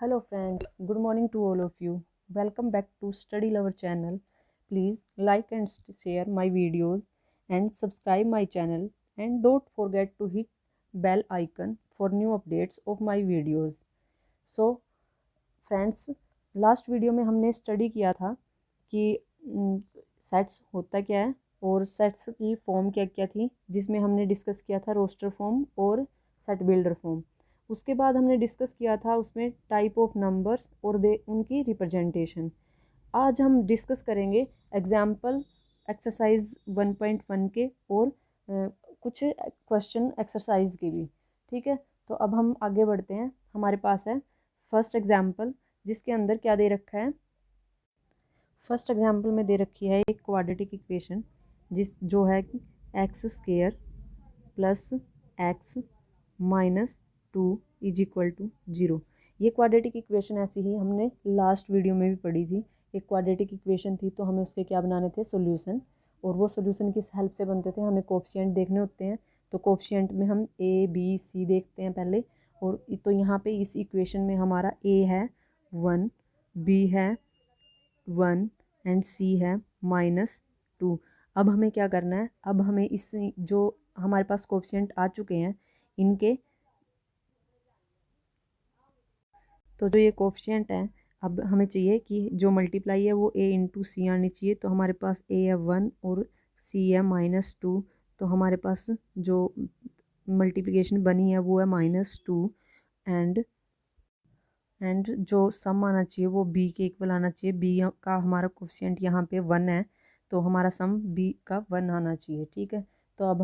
Hello friends, good morning to all of you. Welcome back to Study Lover channel. Please like and share my videos and subscribe my channel and don't forget to hit bell icon for new updates of my videos. So friends, last video में हमने study किया था कि sets होता क्या है और sets की फॉर्म क्या क्या थी, जिसमें हमने डिस्कस किया था रोस्टर फॉर्म और सेट बिल्डर फॉर्म। उसके बाद हमने डिस्कस किया था उसमें टाइप ऑफ नंबर्स और दे उनकी रिप्रेजेंटेशन। आज हम डिस्कस करेंगे एग्जाम्पल एक्सरसाइज 1.1 के और कुछ क्वेश्चन एक्सरसाइज के भी। ठीक है, तो अब हम आगे बढ़ते हैं। हमारे पास है फर्स्ट एग्जाम्पल, जिसके अंदर क्या दे रखा है। फर्स्ट एग्जाम्पल में दे रखी है एक क्वाड्रेटिक इक्वेशन जो है कि x square plus x minus 2 is equal to 0। ये क्वाड्रेटिक इक्वेशन ऐसी ही हमने लास्ट वीडियो में भी पढ़ी थी। एक क्वाड्रेटिक इक्वेशन थी तो हमें उसके क्या बनाने थे, सॉल्यूशन। और वो सॉल्यूशन किस हेल्प से बनते थे, हमें कोफिशिएंट देखने होते हैं। तो कोफिशिएंट में हम ए बी सी देखते हैं पहले। और तो यहाँ पे इस इक्वेशन में हमारा ए है 1, बी है 1 एंड सी है -2। अब हमें क्या करना है, अब हमें इस जो हमारे पास कोफिशिएंट आ चुके हैं इनके, तो जो ये कोफिशिएंट है, अब हमें चाहिए कि जो मल्टीप्लाई है वो ए इंटू सी आनी चाहिए। तो हमारे पास ए है 1 और सी है -2। तो हमारे पास जो मल्टीप्लिकेशन बनी है वो है -2 एंड जो सम आना चाहिए वो बी के इक्वल आना चाहिए। बी का हमारा कोफिशिएंट यहाँ पे 1 है, तो हमारा सम बी का 1 आना चाहिए। ठीक है, तो अब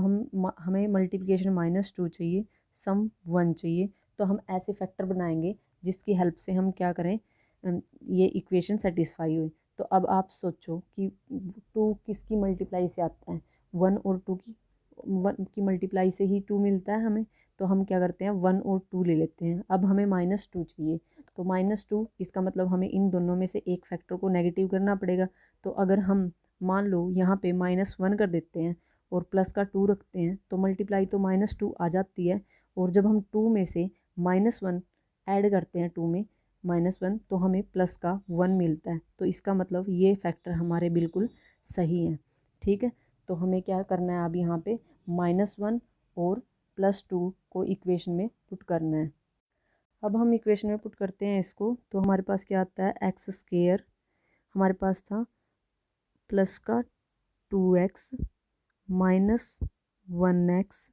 हमें मल्टीप्लिकेशन -2 चाहिए, सम 1 चाहिए। तो हम ऐसे फैक्टर बनाएंगे जिसकी हेल्प से हम क्या करें, ये इक्वेशन सेटिस्फाई हुई। तो अब आप सोचो कि 2 किसकी मल्टीप्लाई से आता है, 1 और 2 की। 1 की मल्टीप्लाई से ही 2 मिलता है हमें। तो हम क्या करते हैं, 1 और 2 ले लेते हैं। अब हमें -2 चाहिए, तो -2 इसका मतलब हमें इन दोनों में से एक फैक्टर को नेगेटिव करना पड़ेगा। तो अगर हम मान लो यहाँ पे -1 कर देते हैं और प्लस का 2 रखते हैं तो मल्टीप्लाई तो -2 आ जाती है। और जब हम 2 में से -1 ऐड करते हैं 2 में -1, तो हमें प्लस का 1 मिलता है। तो इसका मतलब ये फैक्टर हमारे बिल्कुल सही हैं। ठीक है, तो हमें क्या करना है, अब यहाँ पे -1 और +2 को इक्वेशन में पुट करना है। अब हम इक्वेशन में पुट करते हैं इसको, तो हमारे पास क्या आता है, एक्स स्क्वायर हमारे पास था प्लस का 2x -1x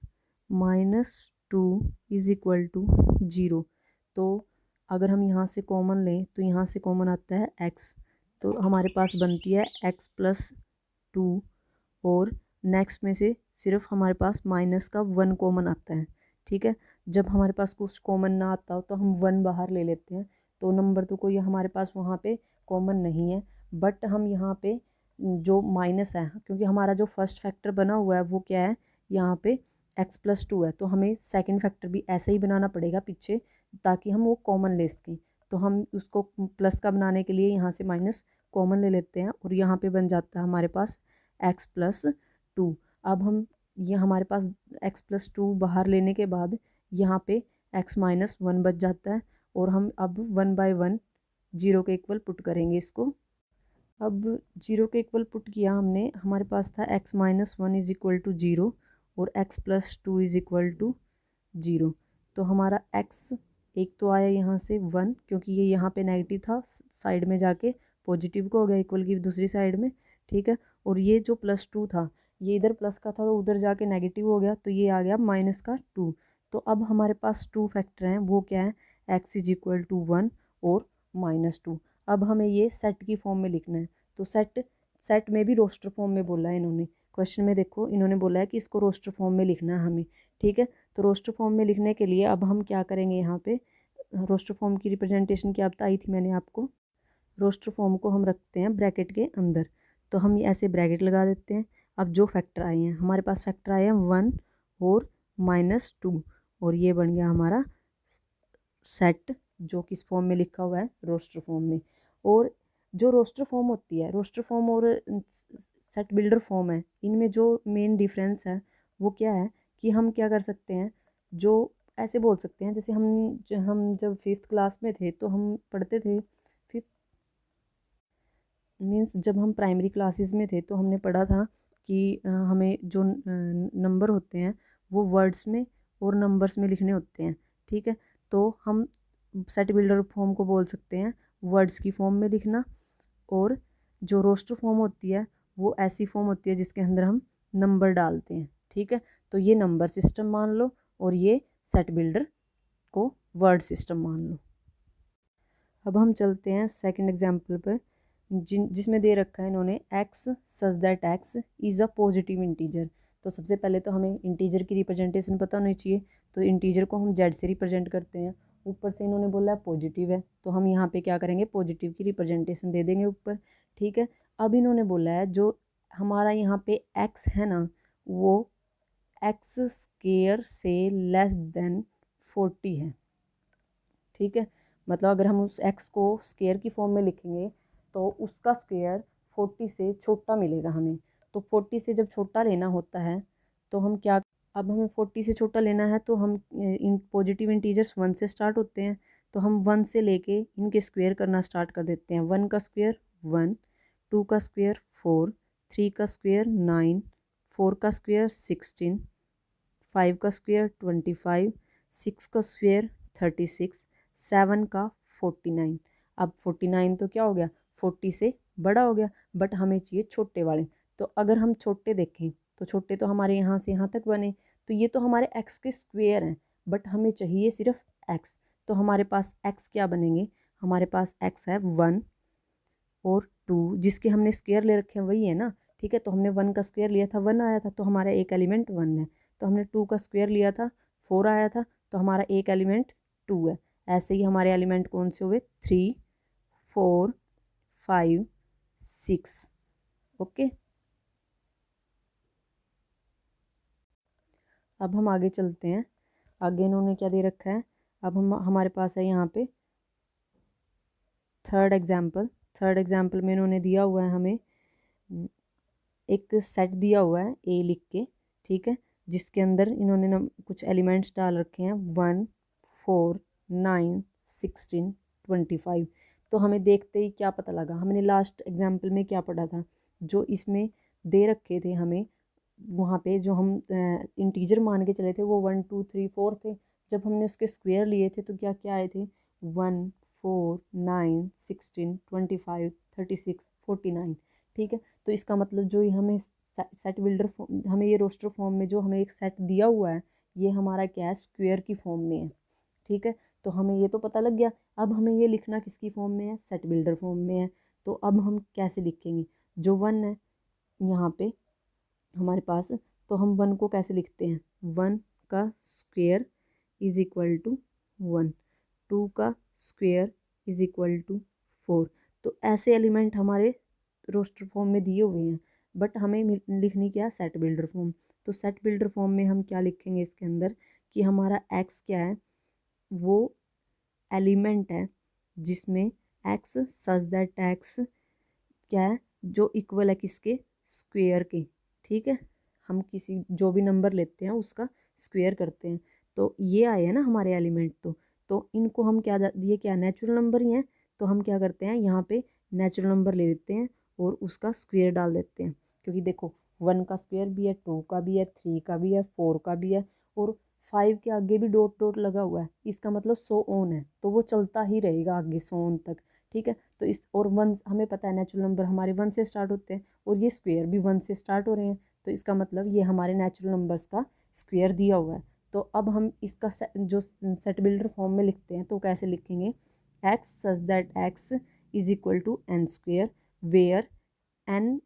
-2 is equal to 0। तो अगर हम यहाँ से कॉमन लें तो यहाँ से कॉमन आता है x, तो हमारे पास बनती है x + 2। और नेक्स्ट में से सिर्फ हमारे पास माइनस का 1 कॉमन आता है। ठीक है, जब हमारे पास कुछ कॉमन ना आता हो तो हम 1 बाहर ले लेते हैं। तो नंबर तो कोई हमारे पास वहाँ पे कॉमन नहीं है, बट हम यहाँ पे जो माइनस है, क्योंकि हमारा जो फर्स्ट फैक्टर बना हुआ है वो क्या है, यहाँ पे x + 2 है। तो हमें सेकंड फैक्टर भी ऐसे ही बनाना पड़ेगा पीछे, ताकि हम वो कॉमन ले सकें। तो हम उसको प्लस का बनाने के लिए यहाँ से माइनस कॉमन ले लेते हैं और यहाँ पे बन जाता है हमारे पास x + 2। अब हम ये हमारे पास x + 2 बाहर लेने के बाद यहाँ पे x - 1 बच जाता है। और हम अब 1/1 0 के इक्वल पुट करेंगे इसको। अब 0 के इक्वल पुट किया हमने, हमारे पास था x - 1 इज इक्वल टू 0 और x + 2 इज इक्वल टू 0। तो हमारा x एक तो आया यहाँ से 1, क्योंकि ये यहाँ पे नेगेटिव था, साइड में जाके पॉजिटिव को हो गया इक्वल की दूसरी साइड में। ठीक है, और ये जो +2 था ये इधर प्लस का था तो उधर जाके नेगेटिव हो गया, तो ये आ गया -2। तो अब हमारे पास 2 फैक्टर हैं, वो क्या है, x इज इक्वल टू 1 और -2। अब हमें ये सेट की फॉर्म में लिखना है। तो सेट में भी रोस्टर फॉर्म में बोला है इन्होंने। क्वेश्चन में देखो इन्होंने बोला है कि इसको रोस्टर फॉर्म में लिखना है हमें। ठीक है, तो रोस्टर फॉर्म में लिखने के लिए अब हम क्या करेंगे, यहाँ पे रोस्टर फॉर्म की रिप्रेजेंटेशन क्या बताई थी मैंने आपको। रोस्टर फॉर्म को हम रखते हैं ब्रैकेट के अंदर, तो हम ये ऐसे ब्रैकेट लगा देते हैं। अब जो फैक्टर आए हैं, हमारे पास फैक्टर आए हैं 1 और -2, और ये बन गया हमारा सेट, जो किस फॉर्म में लिखा हुआ है, रोस्टर फॉर्म में। और जो रोस्टर फॉर्म होती है, रोस्टर फॉर्म और सेट बिल्डर फॉर्म है, इनमें जो मेन डिफरेंस है वो क्या है कि हम क्या कर सकते हैं, जो ऐसे बोल सकते हैं, जैसे हम जब 5th क्लास में थे तो हम पढ़ते थे, फिफ्थ मीन्स जब हम प्राइमरी क्लासेस में थे तो हमने पढ़ा था कि हमें जो नंबर होते हैं वो वर्ड्स में और नंबर्स में लिखने होते हैं, ठीक है। तो हम सेट बिल्डर फॉर्म को बोल सकते हैं वर्ड्स की फॉर्म में लिखना, और जो रोस्टर फॉर्म होती है वो ऐसी फॉर्म होती है जिसके अंदर हम नंबर डालते हैं, ठीक है। तो ये नंबर सिस्टम मान लो और ये सेट बिल्डर को वर्ड सिस्टम मान लो। अब हम चलते हैं सेकंड एग्जाम्पल पर, जिसमें दे रखा है इन्होंने x such that x is a positive integer. तो सबसे पहले तो हमें इंटीजर की रिप्रेजेंटेशन पता होनी चाहिए, तो इंटीजर को हम जेड से रिप्रेजेंट करते हैं। ऊपर से इन्होंने बोला है पॉजिटिव है, तो हम यहाँ पे क्या करेंगे, पॉजिटिव की रिप्रेजेंटेशन दे देंगे ऊपर, ठीक है। अब इन्होंने बोला है जो हमारा यहाँ पे एक्स है ना, वो एक्स स्क्वायर से लेस देन 40 है, ठीक है। मतलब अगर हम उस एक्स को स्क्वायर की फॉर्म में लिखेंगे तो उसका स्क्वायर 40 से छोटा मिलेगा हमें। तो 40 से जब छोटा लेना होता है तो हम क्या, अब हमें 40 से छोटा लेना है तो हम पॉजिटिव इंटीजर्स 1 से स्टार्ट होते हैं, तो हम 1 से लेके इनके स्क्वायर करना स्टार्ट कर देते हैं। 1 का स्क्वायर 1, 2 का स्क्वायर 4, 3 का स्क्वायर 9, 4 का स्क्वायर 16, 5 का स्क्वायर 25, 6 का स्क्वायर 36, 7 का 49। अब 49 तो क्या हो गया, 40 से बड़ा हो गया, बट हमें चाहिए छोटे वाले। तो अगर हम छोटे देखें तो छोटे तो हमारे यहाँ से यहाँ तक बने, तो ये तो हमारे एक्स के स्क्वायर हैं, बट हमें चाहिए सिर्फ एक्स। तो हमारे पास एक्स क्या बनेंगे, हमारे पास एक्स है 1 और 2, जिसके हमने स्क्वायर ले रखे हैं वही है ना, ठीक है। तो हमने 1 का स्क्वायर लिया था 1 आया था, तो हमारा एक एलिमेंट 1 है। तो हमने 2 का स्क्वायर लिया था 4 आया था, तो हमारा एक एलिमेंट 2 है। ऐसे ही हमारे एलिमेंट कौन से हुए, 3, 4, 5, 6, ओके। अब हम आगे चलते हैं, आगे इन्होंने क्या दे रखा है। अब हमारे पास है यहाँ पे थर्ड एग्जाम्पल में इन्होंने दिया हुआ है हमें एक सेट दिया हुआ है ए लिख के, ठीक है, जिसके अंदर इन्होंने कुछ एलिमेंट्स डाल रखे हैं 1, 4, 9, 16, 25। तो हमें देखते ही क्या पता लगा, हमने लास्ट एग्जाम्पल में क्या पढ़ा था, जो इसमें दे रखे थे हमें वहाँ पे जो हम इंटीजर मान के चले थे वो 1, 2, 3, 4 थे। जब हमने उसके स्क्वायर लिए थे तो क्या क्या आए थे, 1, 4, 9, 16, 25, 36, 49, ठीक है। तो इसका मतलब जो हमें सेट बिल्डर हमें ये रोस्टर फॉर्म में जो हमें एक सेट दिया हुआ है, ये हमारा क्या है, स्क्वायर की फॉर्म में है, ठीक है। तो हमें ये तो पता लग गया, अब हमें ये लिखना किसकी फॉर्म में है, सेट बिल्डर फॉर्म में है। तो अब हम कैसे लिखेंगे, जो 1 है यहाँ पे हमारे पास, तो हम 1 को कैसे लिखते हैं, 1 का स्क्वायर इज इक्वल टू 1, 2 का स्क्वायर इज इक्वल टू 4। तो ऐसे एलिमेंट हमारे रोस्टर फॉर्म में दिए हुए हैं, बट हमें लिखनी क्या है, सेट बिल्डर फॉर्म। तो सेट बिल्डर फॉर्म में हम क्या लिखेंगे इसके अंदर, कि हमारा एक्स क्या है, वो एलिमेंट है जिसमें एक्स सच दैट एक्स क्या है, जो इक्वल है किसके, स्क्वायर के, ठीक है। हम किसी जो भी नंबर लेते हैं उसका स्क्वायर करते हैं, तो ये आए हैं ना हमारे एलिमेंट। तो इनको हम क्या, ये क्या नेचुरल नंबर ही हैं, तो हम क्या करते हैं यहाँ पे नेचुरल नंबर ले लेते हैं और उसका स्क्वायर डाल देते हैं। क्योंकि देखो 1 का स्क्वायर भी है, 2 का भी है, 3 का भी है, 4 का भी है, और 5 के आगे भी डॉट डॉट लगा हुआ है, इसका मतलब 100 ऑन है, तो वो चलता ही रहेगा आगे 100 ऑन तक, ठीक है। तो इस और 1 हमें पता है नेचुरल नंबर हमारे 1 से स्टार्ट होते हैं, और ये स्क्वायर भी 1 से स्टार्ट हो रहे हैं, तो इसका मतलब ये हमारे नेचुरल नंबर्स का स्क्वायर दिया हुआ है। तो अब हम इसका जो सेट बिल्डर फॉर्म में लिखते हैं तो कैसे लिखेंगे, x such that x is equal to n square where n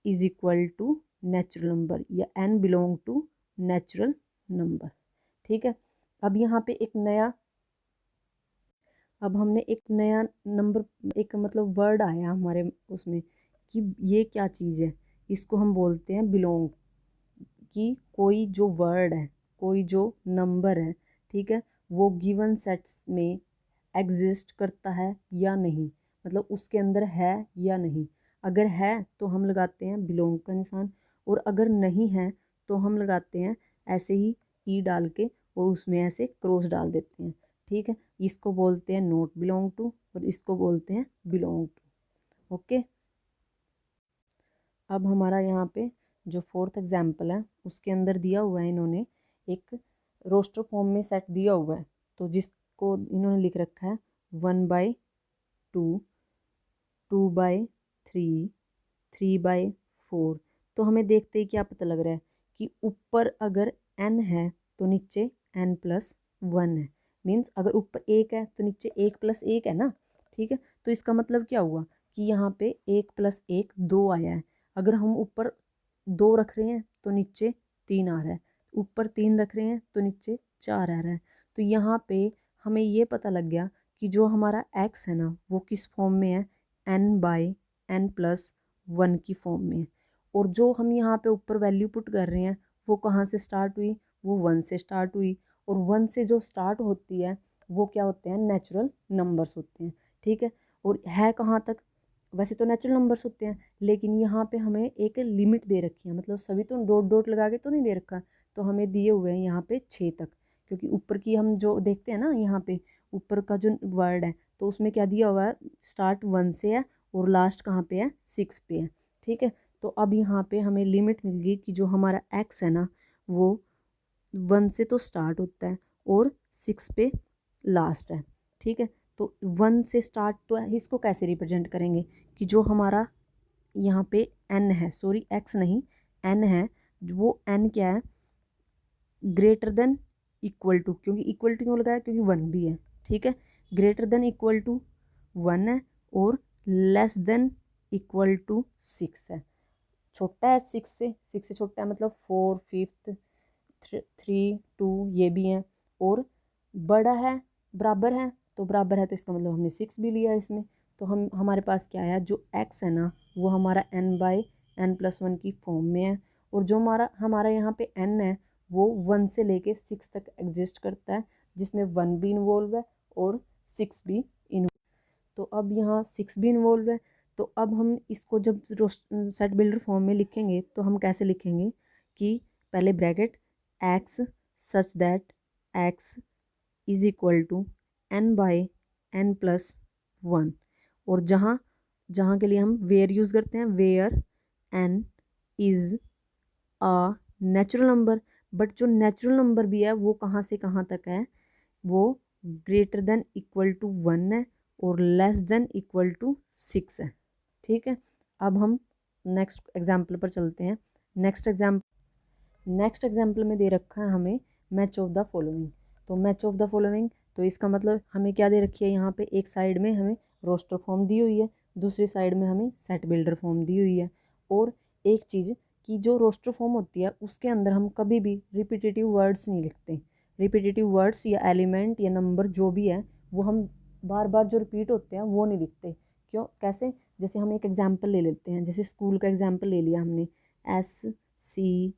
is equal to natural number, या n belong to natural number, ठीक है। अब यहाँ पे एक नया, अब हमने एक नया नंबर, एक मतलब वर्ड आया हमारे उसमें, कि ये क्या चीज़ है, इसको हम बोलते हैं बिलोंग, कि कोई जो वर्ड है, कोई जो नंबर है, ठीक है, वो गिवन सेट्स में एग्जिस्ट करता है या नहीं, मतलब उसके अंदर है या नहीं। अगर है तो हम लगाते हैं बिलोंग का निशान, और अगर नहीं है तो हम लगाते हैं ऐसे ही ई डाल के और उसमें ऐसे क्रॉस डाल देते हैं, ठीक है। इसको बोलते हैं नॉट बिलोंग टू और इसको बोलते हैं बिलोंग टू। ओके, अब हमारा यहाँ पे जो फोर्थ एग्जाम्पल है उसके अंदर दिया हुआ है, इन्होंने एक रोस्टर फॉर्म में सेट दिया हुआ है, तो जिसको इन्होंने लिख रखा है 1/2, 2/3, 3/4। तो हमें देखते ही क्या पता लग रहा है कि ऊपर अगर n है तो नीचे n+1 है। मीन्स अगर ऊपर 1 है तो नीचे 1+1 है ना, ठीक है। तो इसका मतलब क्या हुआ कि यहाँ पे 1+1 2 आया है। अगर हम ऊपर 2 रख रहे हैं तो नीचे 3 आ रहा है, ऊपर 3 रख रहे हैं तो नीचे 4 आ रहा है। तो यहाँ पे हमें ये पता लग गया कि जो हमारा x है ना वो किस फॉर्म में है, n/n+1 की फॉर्म में। और जो हम यहाँ पे ऊपर वैल्यू पुट कर रहे हैं वो कहाँ से स्टार्ट हुई, वो 1 से स्टार्ट हुई। और 1 से जो स्टार्ट होती है वो क्या होते हैं, नेचुरल नंबर्स होते हैं, ठीक है। और है कहाँ तक, वैसे तो नेचुरल नंबर्स होते हैं लेकिन यहाँ पे हमें एक लिमिट दे रखी है, मतलब सभी तो डॉट डॉट लगा के तो नहीं दे रखा। तो हमें दिए हुए हैं यहाँ पे 6 तक, क्योंकि ऊपर की हम जो देखते हैं ना यहाँ पे ऊपर का जो वर्ड है तो उसमें क्या दिया हुआ है, स्टार्ट 1 से है और लास्ट कहाँ पे है, 6 पे है, ठीक है। तो अब यहाँ पे हमें लिमिट मिल गई कि जो हमारा x है ना वो 1 से तो स्टार्ट होता है और 6 पे लास्ट है, ठीक है। तो 1 से स्टार्ट तो है, इसको कैसे रिप्रेजेंट करेंगे कि जो हमारा यहाँ पे n है, सॉरी x नहीं n है, वो n क्या है, ग्रेटर देन इक्वल टू, क्योंकि इक्वल टू क्यों लगाया, क्योंकि 1 भी है, ठीक है। ग्रेटर देन इक्वल टू 1 है और लेस देन इक्वल टू 6 है। छोटा है 6 से छोटा है, मतलब 4, 5, 3, 2 ये भी हैं। और बड़ा है, बराबर है, तो बराबर है तो इसका मतलब हमने 6 भी लिया इसमें। तो हम हमारे पास क्या आया, जो x है ना वो हमारा n/n+1 की फॉर्म में है। और जो हमारा यहाँ पे n है वो 1 से लेके 6 तक एग्जिस्ट करता है, जिसमें 1 भी इन्वॉल्व है और 6 भी इन्वॉल्व। तो अब यहाँ 6 भी इन्वॉल्व है। तो अब हम इसको जब सेट बिल्डर फॉर्म में लिखेंगे तो हम कैसे लिखेंगे कि पहले bracket x such that x is equal to n/n+1। और जहाँ जहाँ के लिए हम वेयर यूज़ करते हैं, where n is a natural number. But जो नेचुरल नंबर भी है वो कहाँ से कहाँ तक है, वो ग्रेटर देन इक्वल टू 1 है और लेस देन इक्वल टू 6 है, ठीक है। अब हम नेक्स्ट एग्जाम्पल पर चलते हैं। नेक्स्ट एग्जाम्पल में दे रखा है हमें मैच ऑफ द फॉलोइंग। तो मैच ऑफ द फॉलोइंग, तो इसका मतलब हमें क्या दे रखी है, यहाँ पे एक साइड में हमें रोस्टर फॉर्म दी हुई है, दूसरी साइड में हमें सेट बिल्डर फॉर्म दी हुई है। और एक चीज़ कि जो रोस्टर फॉर्म होती है उसके अंदर हम कभी भी रिपीटेटिव वर्ड्स नहीं लिखते। रिपीटेटिव वर्ड्स या एलिमेंट या नंबर जो भी है वो हम बार बार जो रिपीट होते हैं वो नहीं लिखते। क्यों, कैसे, जैसे हम एक एग्जाम्पल ले लेते हैं, जैसे स्कूल का एग्जाम्पल ले लिया हमने, SCHOOL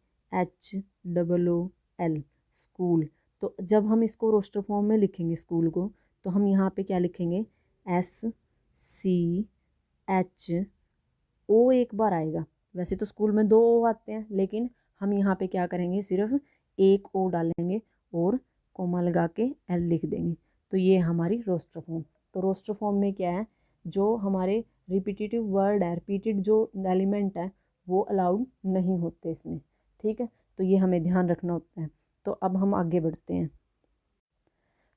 स्कूल। तो जब हम इसको रोस्टर फॉर्म में लिखेंगे स्कूल को, तो हम यहाँ पे क्या लिखेंगे, SCHO एक बार आएगा। वैसे तो स्कूल में 2 O आते हैं लेकिन हम यहाँ पे क्या करेंगे, सिर्फ एक O डालेंगे और कोमा लगा के L लिख देंगे। तो ये हमारी रोस्टर फॉर्म। तो रोस्टर फॉर्म में क्या है, जो हमारे रिपीटेटिव वर्ड है, रिपीटेड जो एलिमेंट है वो अलाउड नहीं होते इसमें, ठीक है। तो ये हमें ध्यान रखना होता है। तो अब हम आगे बढ़ते हैं।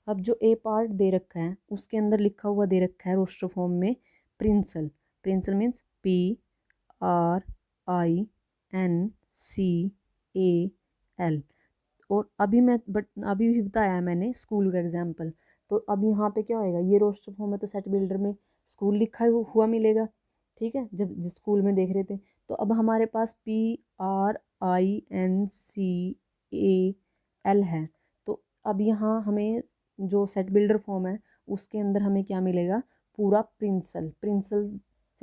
अब जो ए पार्ट दे रखा है उसके अंदर लिखा हुआ दे रखा है रोस्टर फॉर्म में प्रिंसल। प्रिंसल मीन्स PRINCAL। और अभी भी बताया है मैंने स्कूल का एग्जाम्पल। तो अब यहाँ पे क्या होएगा, ये रोस्टर फॉर्म है तो सेट बिल्डर में स्कूल लिखा हुआ मिलेगा, ठीक है, जब जिस स्कूल में देख रहे थे। तो अब हमारे पास PRINCAL है। तो अब यहाँ हमें जो सेट बिल्डर फॉर्म है उसके अंदर हमें क्या मिलेगा, पूरा प्रिंसल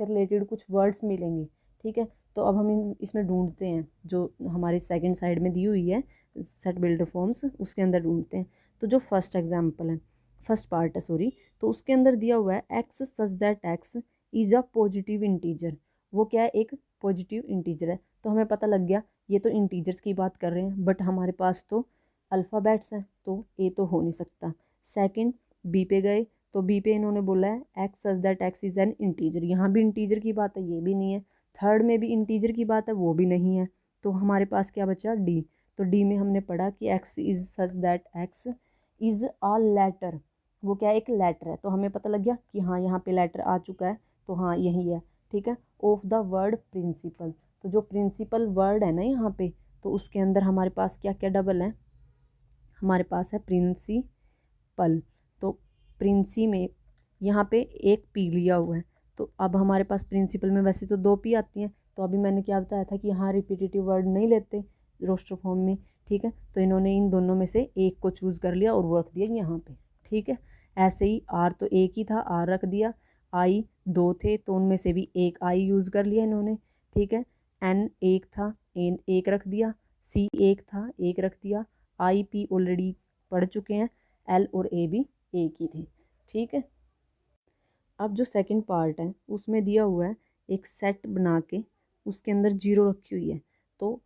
से रिलेटेड कुछ वर्ड्स मिलेंगे, ठीक है। तो अब हम इसमें ढूंढते हैं, जो हमारी सेकंड साइड में दी हुई है सेट बिल्डर फॉर्म्स उसके अंदर ढूंढते हैं। तो जो फर्स्ट एग्जाम्पल है, फर्स्ट पार्ट है सॉरी, तो उसके अंदर दिया हुआ है x such that x is a positive integer. वो क्या है, एक पॉजिटिव इंटीजर है। तो हमें पता लग गया ये तो इंटीजर्स की बात कर रहे हैं, बट हमारे पास तो अल्फ़ाबेट्स हैं तो ए तो हो नहीं सकता। सेकंड बी पे गए तो बी पे इन्होंने बोला है x such that x is an integer, यहाँ भी इंटीजर की बात है, ये भी नहीं है। थर्ड में भी इंटीजर की बात है, वो भी नहीं है। तो हमारे पास क्या बचा, डी। तो डी में हमने पढ़ा कि x is such that x is a letter, वो क्या है, एक लेटर है। तो हमें पता लग गया कि हाँ यहाँ पे लेटर आ चुका है, तो हाँ यही है, ठीक है। ऑफ द वर्ड प्रिंसिपल, तो जो प्रिंसिपल वर्ड है ना यहाँ पे, तो उसके अंदर हमारे पास क्या क्या डबल है, हमारे पास है प्रिंसिपल। तो प्रिंसी में यहाँ पे एक पी लिया हुआ है, तो अब हमारे पास प्रिंसिपल में वैसे तो दो पी आती हैं, तो अभी मैंने क्या बताया था कि यहाँ रिपीटेटिव वर्ड नहीं लेते रोस्टर फॉर्म में, ठीक है। तो इन्होंने इन दोनों में से एक को चूज़ कर लिया और वो रख दिया यहाँ पे, ठीक है। ऐसे ही आर तो एक ही था, आर रख दिया। आई दो थे तो उनमें से भी एक आई यूज़ कर लिया इन्होंने, ठीक है। एन एक था, एन एक रख दिया। सी एक था, एक रख दिया। आई पी ऑलरेडी पढ़ चुके हैं, एल और ए भी एक ही थे, ठीक है। अब जो सेकंड पार्ट है उसमें दिया हुआ है एक सेट बना के, उसके अंदर जीरो रखी हुई है। तो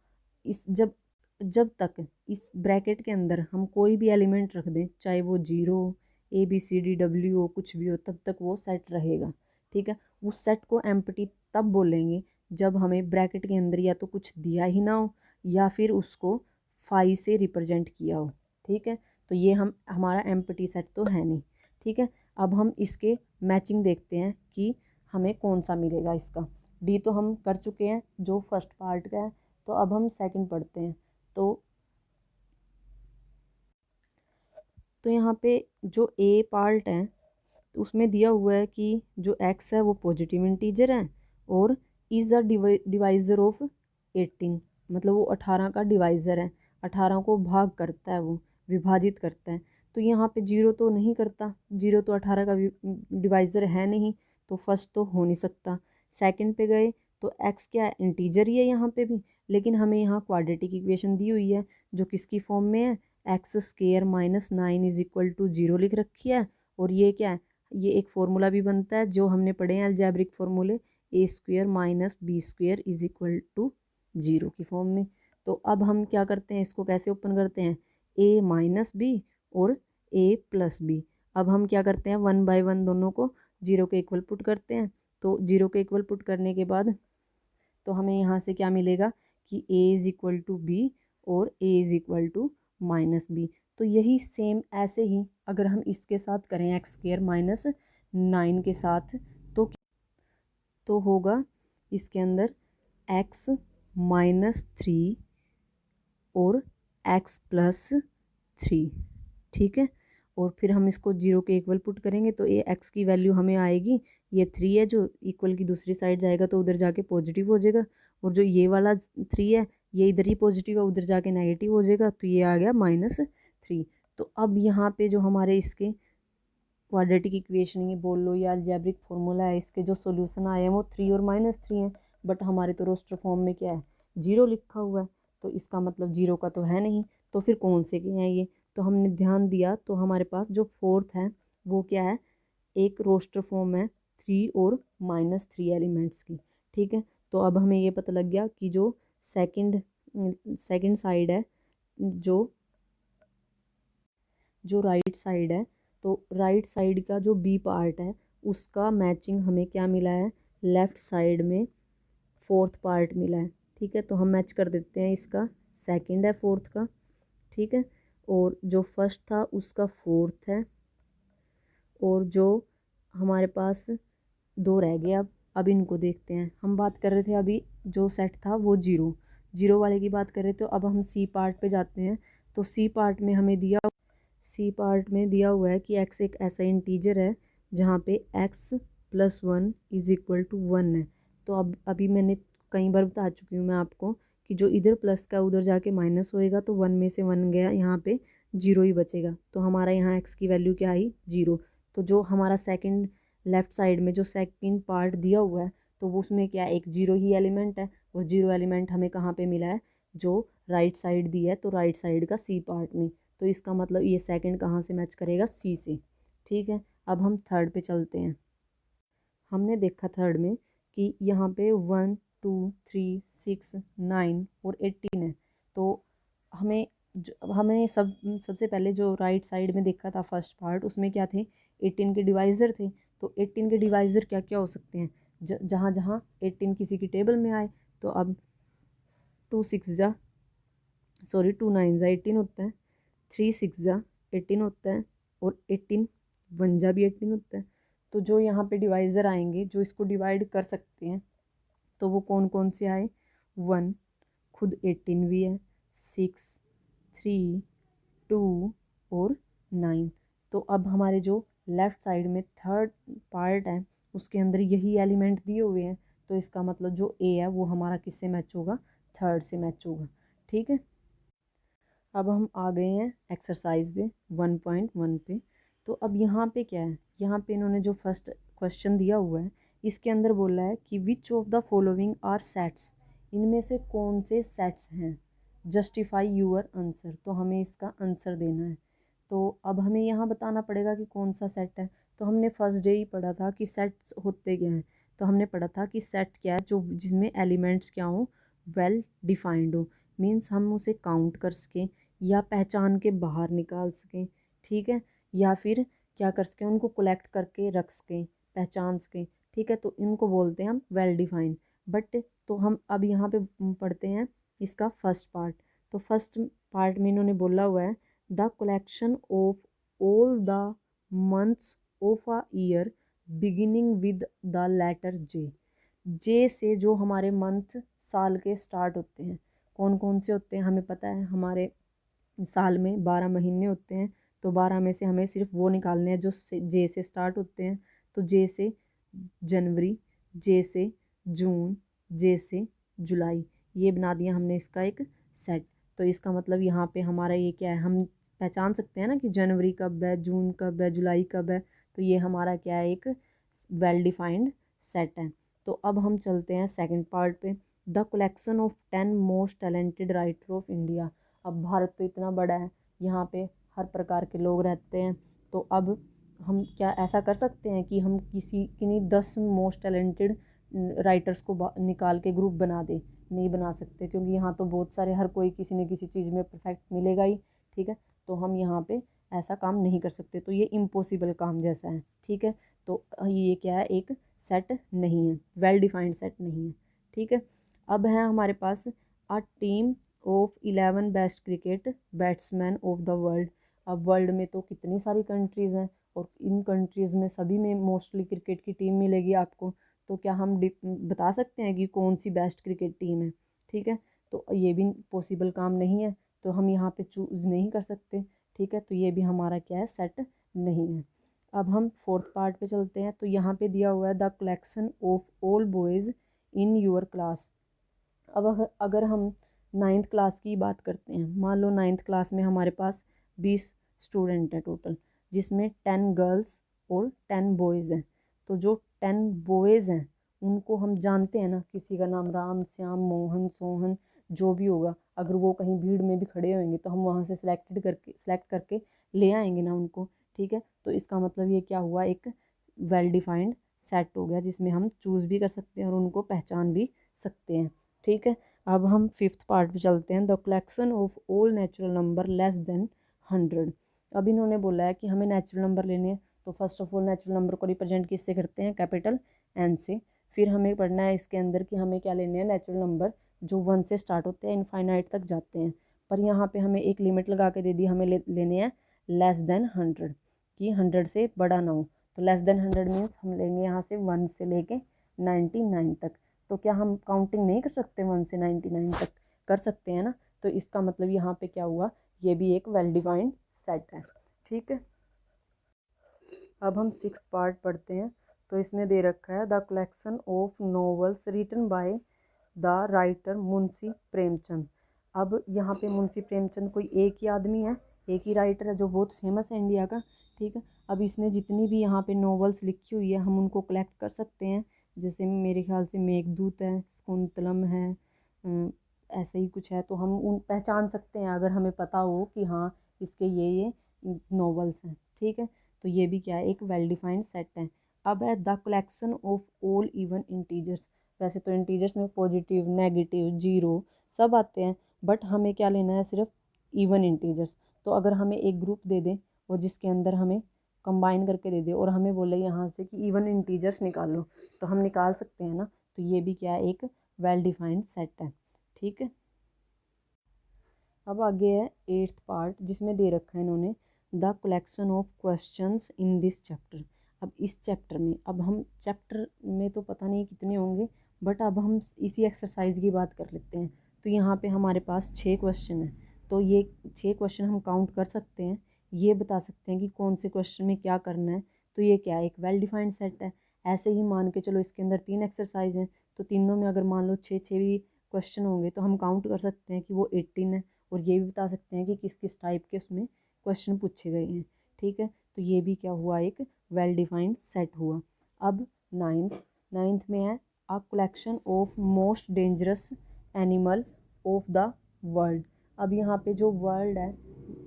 इस जब जब तक इस ब्रैकेट के अंदर हम कोई भी एलिमेंट रख दें, चाहे वो zero A B C D W हो, कुछ भी हो, तब तक वो सेट रहेगा, ठीक है। उस सेट को एम्प्टी तब बोलेंगे जब हमें ब्रैकेट के अंदर या तो कुछ दिया ही ना हो या फिर उसको फाई से रिप्रेजेंट किया हो, ठीक है। तो ये हमारा एम्प्टी सेट तो है नहीं, ठीक है। अब हम इसके मैचिंग देखते हैं कि हमें कौन सा मिलेगा इसका। डी तो हम कर चुके हैं जो फर्स्ट पार्ट का है, तो अब हम सेकंड पढ़ते हैं। तो यहाँ पे जो ए पार्ट है उसमें दिया हुआ है कि जो एक्स है वो पॉजिटिव इंटीजर है और इज़ अ डिवाइज़र ऑफ 18, मतलब वो 18 का डिवाइज़र है, 18 को भाग करता है, वो विभाजित करता है। तो यहाँ पे जीरो तो नहीं करता, जीरो तो 18 का डिवाइज़र है नहीं, तो फर्स्ट तो हो नहीं सकता। सेकंड पे गए तो एक्स क्या है, इंटीजर ही है यहाँ पे भी, लेकिन हमें यहाँ क्वाड्रेटिक इक्वेशन दी हुई है जो किसकी फॉर्म में है, x square minus 9 is equal to 0 लिख रखी है। और ये क्या है, ये एक फार्मूला भी बनता है जो हमने पढ़े हैं अलजेब्रिक फार्मूले, a square minus b square is equal to 0 की फॉर्म में। तो अब हम क्या करते हैं, इसको कैसे ओपन करते हैं, ए माइनस बी और ए प्लस बी। अब हम क्या करते हैं, वन बाय वन दोनों को जीरो के इक्वल पुट करते हैं। तो जीरो के इक्वल पुट करने के बाद तो हमें यहाँ से क्या मिलेगा कि a is equal to b और a is equal to minus b. तो यही सेम ऐसे ही अगर हम इसके साथ करें एक्स स्क्वेयर माइनस 9 के साथ, तो होगा इसके अंदर एक्स माइनस 3 और एक्स प्लस 3, ठीक है। और फिर हम इसको जीरो के इक्वल पुट करेंगे तो ये एक्स की वैल्यू हमें आएगी, ये 3 है जो इक्वल की दूसरी साइड जाएगा तो उधर जाके पॉजिटिव हो जाएगा, और जो ये वाला 3 है ये इधर ही पॉजिटिव है उधर जाके नेगेटिव हो जाएगा, तो ये आ गया -3। तो अब यहाँ पे जो हमारे इसके क्वाड्रेटिक इक्वेशन ये बोल लो या अलजेब्रिक फार्मूला है, इसके जो सोल्यूशन आए हैं वो 3 और -3 हैं, बट हमारे तो रोस्टर फॉर्म में क्या है, जीरो लिखा हुआ है, तो इसका मतलब जीरो का तो है नहीं। तो फिर कौन से के हैं ये, तो हमने ध्यान दिया तो हमारे पास जो फोर्थ है वो क्या है, एक रोस्टर फॉर्म है 3 और -3 एलिमेंट्स की, ठीक है। तो अब हमें ये पता लग गया कि जो सेकंड सेकंड साइड है, जो जो राइट साइड है, तो राइट साइड का जो बी पार्ट है उसका मैचिंग हमें क्या मिला है, लेफ़्ट साइड में फोर्थ पार्ट मिला है, ठीक है। तो हम मैच कर देते हैं, इसका सेकंड है फोर्थ का, ठीक है। और जो फर्स्ट था उसका फोर्थ है, और जो हमारे पास दो रह गए। अब इनको देखते हैं। हम बात कर रहे थे अभी जो सेट था वो जीरो जीरो वाले की बात कर रहे थे, तो अब हम सी पार्ट पे जाते हैं। तो सी पार्ट में दिया हुआ है कि एक्स एक ऐसा इंटीजर है जहाँ पे x plus 1 is equal to 1 है। तो अब अभी मैंने कई बार बता चुकी हूँ मैं आपको कि जो इधर प्लस का उधर जाके माइनस होएगा, तो 1 में से 1 गया, यहाँ पे जीरो ही बचेगा। तो हमारा यहाँ एक्स की वैल्यू क्या आई, जीरो। तो जो हमारा सेकंड लेफ़्ट साइड में जो सेकंड पार्ट दिया हुआ है, तो वो उसमें क्या एक जीरो ही एलिमेंट है, और जीरो एलिमेंट हमें कहाँ पे मिला है, जो राइट साइड दी है, तो राइट साइड का सी पार्ट में। तो इसका मतलब ये सेकंड कहाँ से मैच करेगा, सी से, ठीक है। अब हम थर्ड पे चलते हैं। हमने देखा थर्ड में कि यहाँ पे 1 2 3 6 9 और 18 है। तो हमें हमें सबसे पहले जो राइट साइड में देखा था फर्स्ट पार्ट, उसमें क्या थे, 18 के डिवाइज़र थे। तो 18 के डिवाइज़र क्या क्या हो सकते हैं, जहाँ जहाँ 18 किसी की टेबल में आए। तो अब 2 9 जा 18 होता है, 3 6 जा 18 होता है, और 18 1 जा भी 18 होता है। तो जो यहाँ पे डिवाइज़र आएंगे जो इसको डिवाइड कर सकते हैं, तो वो कौन कौन से आए, 1 खुद 18 भी है, 6 3 2 और 9। तो अब हमारे जो लेफ़्ट साइड में थर्ड पार्ट है उसके अंदर यही एलिमेंट दिए हुए हैं। तो इसका मतलब जो ए है वो हमारा किससे मैच होगा, थर्ड से मैच होगा। ठीक है, अब हम आ गए हैं एक्सरसाइज पे 1.1 पे। तो अब यहाँ पे क्या है, यहाँ पे इन्होंने जो फर्स्ट क्वेश्चन दिया हुआ है इसके अंदर बोला है कि which of the following are sets, इनमें से कौन से सेट्स हैं, जस्टिफाई यूअर आंसर। तो हमें इसका आंसर देना है। तो अब हमें यहाँ बताना पड़ेगा कि कौन सा सेट है। तो हमने फर्स्ट डे ही पढ़ा था कि सेट्स होते क्या हैं। तो हमने पढ़ा था कि सेट क्या है, जो जिसमें एलिमेंट्स क्या हो, वेल डिफाइंड हो, मीन्स हम उसे काउंट कर सकें या पहचान के बाहर निकाल सकें। ठीक है, या फिर क्या कर सकें, उनको कलेक्ट करके रख सकें, पहचान सकें। ठीक है, तो इनको बोलते हैं हम वेल डिफाइंड। बट तो हम अब यहाँ पे पढ़ते हैं इसका फर्स्ट पार्ट। तो फर्स्ट पार्ट में इन्होंने बोला हुआ है the collection of all the months of a year beginning with the letter J. J से जो हमारे मंथ साल के स्टार्ट होते हैं, कौन कौन से होते हैं हमें पता है। हमारे साल में 12 महीने होते हैं, तो 12 में से हमें सिर्फ वो निकालने हैं जो जे से स्टार्ट होते हैं। तो जे से जनवरी, जे से जून, जे से जुलाई, ये बना दिया हमने इसका एक सेट। तो इसका मतलब यहाँ पे हमारा ये क्या है, हम पहचान सकते हैं ना कि जनवरी कब है, जून कब है, जुलाई कब है। तो ये हमारा क्या है, एक वेल डिफाइंड सेट है। तो अब हम चलते हैं सेकंड पार्ट पे, the collection of 10 most talented writer of India. अब भारत तो इतना बड़ा है, यहाँ पे हर प्रकार के लोग रहते हैं। तो अब हम क्या ऐसा कर सकते हैं कि हम किन्हीं 10 मोस्ट टैलेंटेड राइटर्स को निकाल के ग्रुप बना दे, नहीं बना सकते, क्योंकि यहाँ तो बहुत सारे, हर कोई किसी न किसी चीज़ में परफेक्ट मिलेगा ही। ठीक है, तो हम यहाँ पे ऐसा काम नहीं कर सकते, तो ये इम्पॉसिबल काम जैसा है। ठीक है, तो ये क्या है, एक सेट नहीं है, वेल डिफाइंड सेट नहीं है। ठीक है, अब है हमारे पास a team of 11 best cricket batsman of the world. अब वर्ल्ड में तो कितनी सारी कंट्रीज़ हैं, और इन कंट्रीज़ में सभी में मोस्टली क्रिकेट की टीम मिलेगी आपको। तो क्या हम बता सकते हैं कि कौन सी बेस्ट क्रिकेट टीम है। ठीक है, तो ये भी पॉसिबल काम नहीं है, तो हम यहाँ पे चूज़ नहीं कर सकते। ठीक है, तो ये भी हमारा क्या है, सेट नहीं है। अब हम फोर्थ पार्ट पे चलते हैं। तो यहाँ पे दिया हुआ है the collection of all boys in your class. अब अगर हम 9th क्लास की बात करते हैं, मान लो 9th क्लास में हमारे पास 20 स्टूडेंट हैं टोटल, जिसमें 10 गर्ल्स और 10 बॉयज़ हैं। तो जो 10 बॉयज़ हैं उनको हम जानते हैं ना, किसी का नाम राम, श्याम, मोहन, सोहन, जो भी होगा। अगर वो कहीं भीड़ में भी खड़े होंगे तो हम वहाँ से सेलेक्ट करके ले आएंगे ना उनको। ठीक है, तो इसका मतलब ये क्या हुआ, एक वेल डिफाइंड सेट हो गया, जिसमें हम चूज़ भी कर सकते हैं और उनको पहचान भी सकते हैं। ठीक है, अब हम फिफ्थ पार्ट पे चलते हैं, the collection of all natural number less than 100। अब इन्होंने बोला है कि हमें नेचुरल नंबर लेने हैं। तो first of all natural number को रिप्रेजेंट किससे करते हैं, कैपिटल एन से। फिर हमें पढ़ना है इसके अंदर कि हमें क्या लेने हैं, नेचुरल नंबर जो 1 से स्टार्ट होते हैं, इनफाइनाइट तक जाते हैं। पर यहाँ पे हमें एक लिमिट लगा के दे दी, हमें लेने हैं लेस देन 100, कि 100 से बड़ा ना हो। तो लेस देन 100 मीन्स हम लेंगे यहाँ से 1 से लेके 99 तक। तो क्या हम काउंटिंग नहीं कर सकते, 1 से 99 तक कर सकते हैं ना। तो इसका मतलब यहाँ पे क्या हुआ, ये भी एक वेल डिफाइंड सेट है। ठीक है, अब हम सिक्स्थ पार्ट पढ़ते हैं। तो इसमें दे रखा है the collection of novels written by the writer Munshi Premchand. अब यहाँ पे मुंशी प्रेमचंद कोई एक ही आदमी है, एक ही राइटर है जो बहुत फेमस है इंडिया का। ठीक है, अब इसने जितनी भी यहाँ पे नॉवेल्स लिखी हुई है हम उनको कलेक्ट कर सकते हैं। जैसे मेरे ख्याल से मेघदूत है, शकुंतलम है, ऐसे ही कुछ है। तो हम उन पहचान सकते हैं अगर हमें पता हो कि हाँ इसके ये नॉवेल्स हैं। ठीक है, तो ये भी क्या है, एक वेल डिफाइंड सेट है। अब है the collection of all even integers. वैसे तो इंटीजर्स में पॉजिटिव, नेगेटिव, जीरो सब आते हैं, बट हमें क्या लेना है, सिर्फ इवन इंटीजर्स। तो अगर हमें एक ग्रुप दे दें और जिसके अंदर हमें कंबाइन करके दे दे और हमें बोले यहाँ से कि इवन इंटीजर्स निकालो, तो हम निकाल सकते हैं ना। तो ये भी क्या है, एक वेल डिफाइंड सेट है। ठीक है, अब आगे है 8th पार्ट, जिसमें दे रखा है इन्होंने the collection of questions in this chapter. अब इस चैप्टर में, अब हम चैप्टर में तो पता नहीं कितने होंगे, बट अब हम इसी एक्सरसाइज की बात कर लेते हैं। तो यहाँ पे हमारे पास 6 क्वेश्चन हैं। तो ये 6 क्वेश्चन हम काउंट कर सकते हैं, ये बता सकते हैं कि कौन से क्वेश्चन में क्या करना है। तो ये क्या है, एक वेल डिफाइंड सेट है। ऐसे ही मान के चलो इसके अंदर 3 एक्सरसाइज हैं, तो तीनों में अगर मान लो 6 भी क्वेश्चन होंगे तो हम काउंट कर सकते हैं कि वो 18 है। और ये भी बता सकते हैं कि किस किस टाइप के उसमें क्वेश्चन पूछे गए हैं। ठीक है, तो ये भी क्या हुआ, एक वेल डिफाइंड सेट हुआ। अब नाइन्थ में है a collection of most dangerous animal of the world. अब यहाँ पे जो वर्ल्ड है,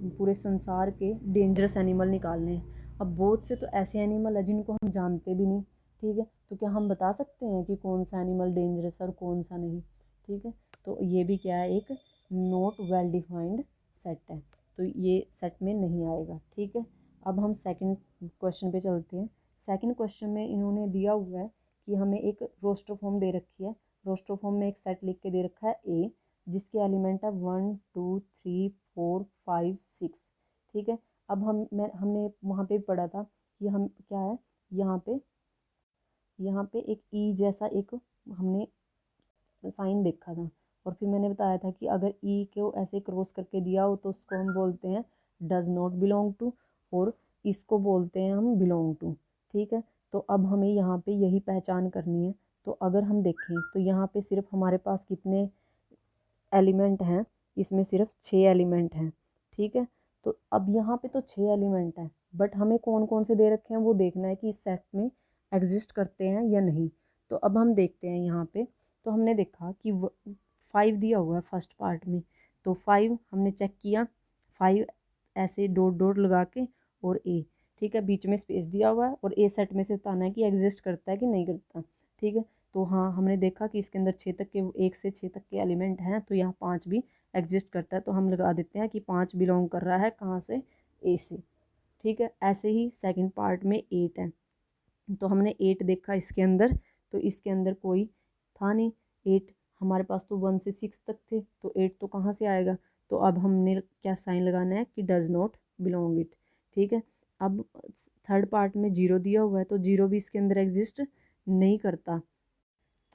पूरे संसार के डेंजरस एनिमल निकालने हैं। अब बहुत से तो ऐसे एनिमल है जिनको हम जानते भी नहीं। ठीक है, तो क्या हम बता सकते हैं कि कौन सा एनिमल डेंजरस है और कौन सा नहीं। ठीक है, तो ये भी क्या है, एक नॉट वेल डिफाइंड सेट है, तो ये सेट में नहीं आएगा। ठीक है, अब हम सेकंड क्वेश्चन पे चलते हैं। सेकंड क्वेश्चन में इन्होंने दिया हुआ है कि हमें एक रोस्टर फॉर्म दे रखी है। रोस्टर फॉर्म में एक सेट लिख के दे रखा है ए, जिसके एलिमेंट है 1 2 3 4 5 6। ठीक है, अब हमने वहाँ पे पढ़ा था कि हम क्या है, यहाँ पे एक ई जैसा एक हमने साइन देखा था। और फिर मैंने बताया था कि अगर ई को ऐसे क्रॉस करके दिया हो तो उसको हम बोलते हैं डज नॉट बिलोंग टू, और इसको बोलते हैं हम बिलोंग टू। ठीक है, तो अब हमें यहाँ पे यही पहचान करनी है। तो अगर हम देखें तो यहाँ पे सिर्फ हमारे पास कितने एलिमेंट हैं, इसमें सिर्फ 6 एलिमेंट हैं। ठीक है, तो अब यहाँ पे तो 6 एलिमेंट हैं, बट हमें कौन कौन से दे रखे हैं वो देखना है कि इस सेट में एग्जिस्ट करते हैं या नहीं। तो अब हम देखते हैं यहाँ पे। तो हमने देखा कि 5 दिया हुआ है फर्स्ट पार्ट में, तो 5 हमने चेक किया, 5 ऐसे डॉट डॉट लगा के और ए। ठीक है, बीच में स्पेस दिया हुआ है और ए सेट में से बताना है कि एग्जिस्ट करता है कि नहीं करता। ठीक है, तो हाँ, हमने देखा कि इसके अंदर 6 तक के, 1 से 6 तक के एलिमेंट हैं, तो यहाँ 5 भी एग्जिस्ट करता है। तो हम लगा देते हैं कि 5 बिलोंग कर रहा है कहाँ से, ए से। ठीक है, ऐसे ही सेकंड पार्ट में 8 है, तो हमने 8 देखा इसके अंदर, तो इसके अंदर कोई था नहीं 8। हमारे पास तो 1 से 6 तक थे, तो 8 तो कहाँ से आएगा। तो अब हमने क्या साइन लगाना है कि डज नॉट बिलोंग इट। ठीक है, अब थर्ड पार्ट में 0 दिया हुआ है, तो 0 भी इसके अंदर एग्जिस्ट नहीं करता,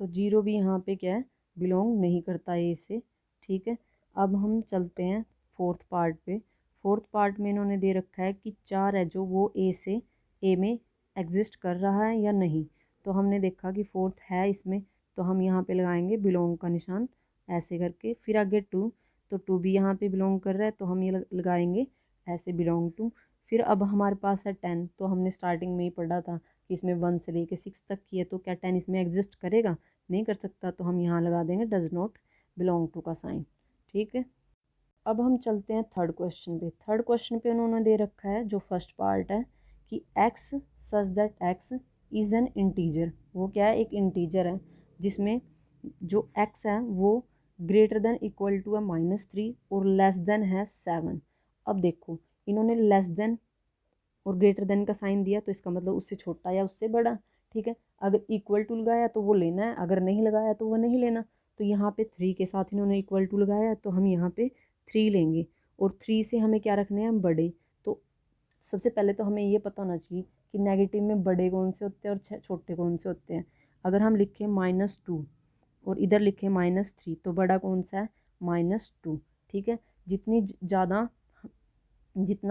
तो 0 भी यहाँ पे क्या है, बिलोंग नहीं करता ए से। ठीक है, अब हम चलते हैं फोर्थ पार्ट पे। फोर्थ पार्ट में इन्होंने दे रखा है कि 4 है जो वो ए में एग्जिस्ट कर रहा है या नहीं। तो हमने देखा कि फोर्थ है इसमें, तो हम यहाँ पे लगाएंगे बिलोंग का निशान ऐसे करके। फिर आगे 2, तो 2 भी यहाँ पे बिलोंग कर रहा है, तो हम ये लगाएंगे ऐसे बिलोंग टू। फिर अब हमारे पास है 10, तो हमने स्टार्टिंग में ही पढ़ा था कि इसमें 1 से लेके 6 तक की है, तो क्या 10 इसमें एग्जिस्ट करेगा, नहीं कर सकता, तो हम यहाँ लगा देंगे डज नॉट बिलोंग टू का साइन। ठीक है, अब हम चलते हैं थर्ड क्वेश्चन पे। थर्ड क्वेश्चन पे उन्होंने दे रखा है जो फर्स्ट पार्ट है कि x such that x is an integer. वो क्या है, एक इंटीजर है जिसमें जो एक्स है वो ग्रेटर देन इक्वल टू है -3 और लेस देन है 7। अब देखो, इन्होंने लेस देन और ग्रेटर देन का साइन दिया, तो इसका मतलब उससे छोटा या उससे बड़ा। ठीक है, अगर इक्वल टू लगाया तो वो लेना है, अगर नहीं लगाया तो वो नहीं लेना। तो यहाँ पे 3 के साथ इन्होंने इक्वल टू लगाया है, तो हम यहाँ पे 3 लेंगे। और 3 से हमें क्या रखने हैं, बड़े। तो सबसे पहले तो हमें ये पता होना चाहिए कि नेगेटिव में बड़े कौन से होते हैं और छोटे कौन से होते हैं। अगर हम लिखें -2 और इधर लिखें -3, तो बड़ा कौन सा है, -2। ठीक है, जितना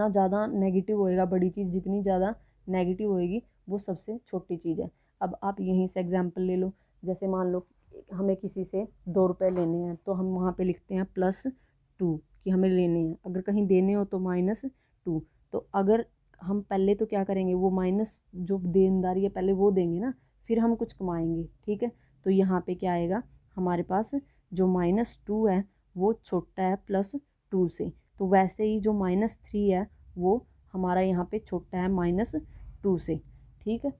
ज़्यादा नेगेटिव होएगा, बड़ी चीज़ जितनी ज़्यादा नेगेटिव होएगी वो सबसे छोटी चीज़ है। अब आप यहीं से एग्जांपल ले लो, जैसे मान लो हमें किसी से 2 रुपये लेने हैं, तो हम वहाँ पे लिखते हैं +2 कि हमें लेने हैं। अगर कहीं देने हो तो -2। तो अगर हम पहले तो क्या करेंगे, वो माइनस जो देनदारी है पहले वो देंगे ना, फिर हम कुछ कमाएंगे। ठीक है, तो यहाँ पे क्या आएगा, हमारे पास जो -2 है वो छोटा है +2 से। तो वैसे ही जो -3 है वो हमारा यहाँ पे छोटा है -2 से। ठीक है,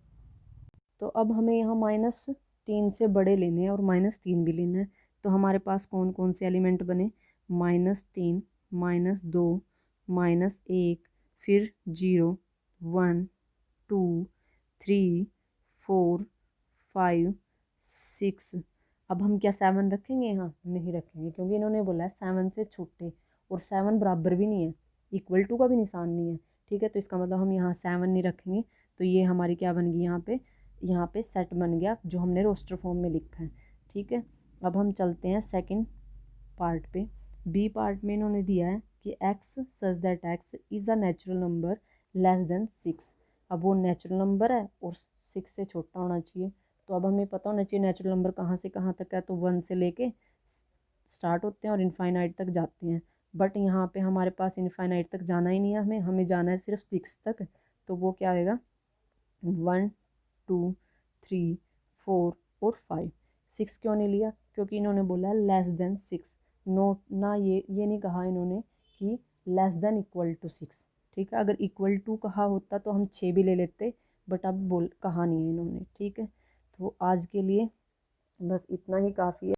तो अब हमें यहाँ -3 से बड़े लेने हैं और -3 भी लेना है। तो हमारे पास कौन कौन से एलिमेंट बने, -3 -2 -1 फिर 0 1 2 3 4 5 6। अब हम क्या 7 रखेंगे यहाँ? नहीं रखेंगे, क्योंकि इन्होंने बोला है 7 से छोटे, और 7 बराबर भी नहीं है, इक्वल टू का भी निशान नहीं है। ठीक है, तो इसका मतलब हम यहाँ 7 नहीं रखेंगे। तो ये हमारी क्या बन गई यहाँ पे सेट बन गया जो हमने रोस्टर फॉर्म में लिखा है। ठीक है, अब हम चलते हैं सेकंड पार्ट पे। बी पार्ट में इन्होंने दिया है कि x such that x is a natural number less than 6। अब वो नेचुरल नंबर है और 6 से छोटा होना चाहिए। तो अब हमें पता होना चाहिए नेचुरल नंबर कहाँ से कहाँ तक है, तो 1 से लेके स्टार्ट होते हैं और इनफाइनाइट तक जाते हैं। बट यहाँ पे हमारे पास इनफाइनाइट तक जाना ही नहीं है, हमें जाना है सिर्फ 6 तक। तो वो क्या होएगा? 1 2 3 4 और 5। 6 क्यों नहीं लिया? क्योंकि इन्होंने बोला है लेस देन 6। नो ना, ये नहीं कहा इन्होंने कि लेस देन इक्वल टू 6। ठीक है, अगर इक्वल टू कहा होता तो हम 6 भी ले लेते, बट अब कहा नहीं है इन्होंने। ठीक है, तो आज के लिए बस इतना ही काफ़ी है।